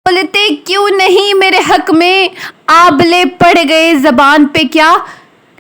بولتے کیوں نہیں میرے حق میں، آبلے پڑ گئے زبان پہ کیا،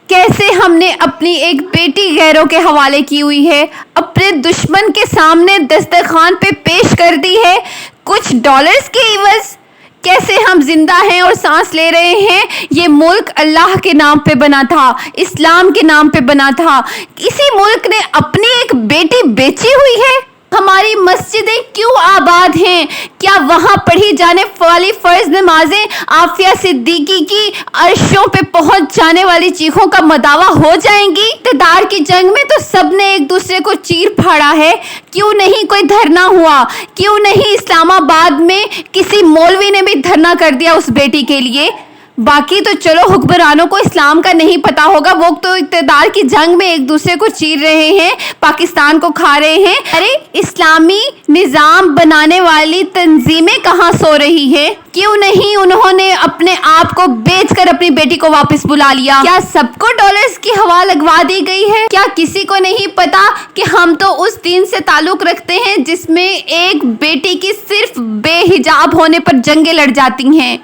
کیسے ہم نے اپنی ایک بیٹی غیروں کے حوالے کی ہوئی ہے، اپنے دشمن کے سامنے دسترخوان پہ پیش کر دی ہے کچھ ڈالرز کے عوض، کیسے ہم زندہ ہیں اور سانس لے رہے ہیں۔ یہ ملک اللہ کے نام پہ بنا تھا، اسلام کے نام پہ بنا تھا، اسی ملک نے اپنی ایک بیٹی بیچی ہوئی ہے۔ ہماری مسجدیں کیوں آباد ہیں؟ کیا وہاں پڑھی جانے والی فرض نمازیں عافیہ صدیقی کی عرشوں پہ پہنچ جانے والی چیخوں کا مداوا ہو جائیں گی؟ اقتدار کی جنگ میں تو سب نے ایک دوسرے کو چیر پھاڑا ہے، کیوں نہیں کوئی دھرنا ہوا؟ کیوں نہیں اسلام آباد میں کسی مولوی نے بھی دھرنا کر دیا اس بیٹی کے لیے؟ باقی تو چلو حکمرانوں کو اسلام کا نہیں پتا ہوگا، وہ تو اقتدار کی جنگ میں ایک دوسرے کو چیر رہے ہیں، پاکستان کو کھا رہے ہیں۔ ارے اسلامی نظام بنانے والی تنظیمیں کہاں سو رہی ہیں؟ کیوں نہیں انہوں نے اپنے آپ کو بیچ کر اپنی بیٹی کو واپس بلا لیا؟ کیا سب کو ڈالرز کی ہوا لگوا دی گئی ہے؟ کیا کسی کو نہیں پتا کہ ہم تو اس دین سے تعلق رکھتے ہیں جس میں ایک بیٹی کی صرف بے حجاب ہونے پر جنگیں لڑ جاتی ہیں؟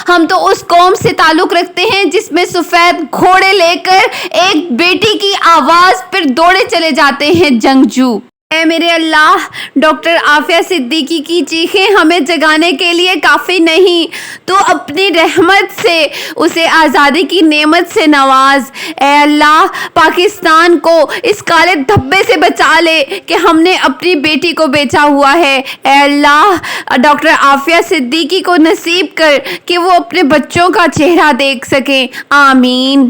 ہم تو اس قوم سے تعلق رکھتے ہیں جس میں سفید گھوڑے لے کر ایک بیٹی کی آواز پر دوڑے چلے جاتے ہیں جنگجو۔ اے میرے اللہ، ڈاکٹر عافیہ صدیقی کی چیخیں ہمیں جگانے کے لیے کافی نہیں، تو اپنی رحمت سے اسے آزادی کی نعمت سے نواز۔ اے اللہ، پاکستان کو اس کالے دھبے سے بچا لے کہ ہم نے اپنی بیٹی کو بیچا ہوا ہے۔ اے اللہ، ڈاکٹر عافیہ صدیقی کو نصیب کر کہ وہ اپنے بچوں کا چہرہ دیکھ سکیں، آمین۔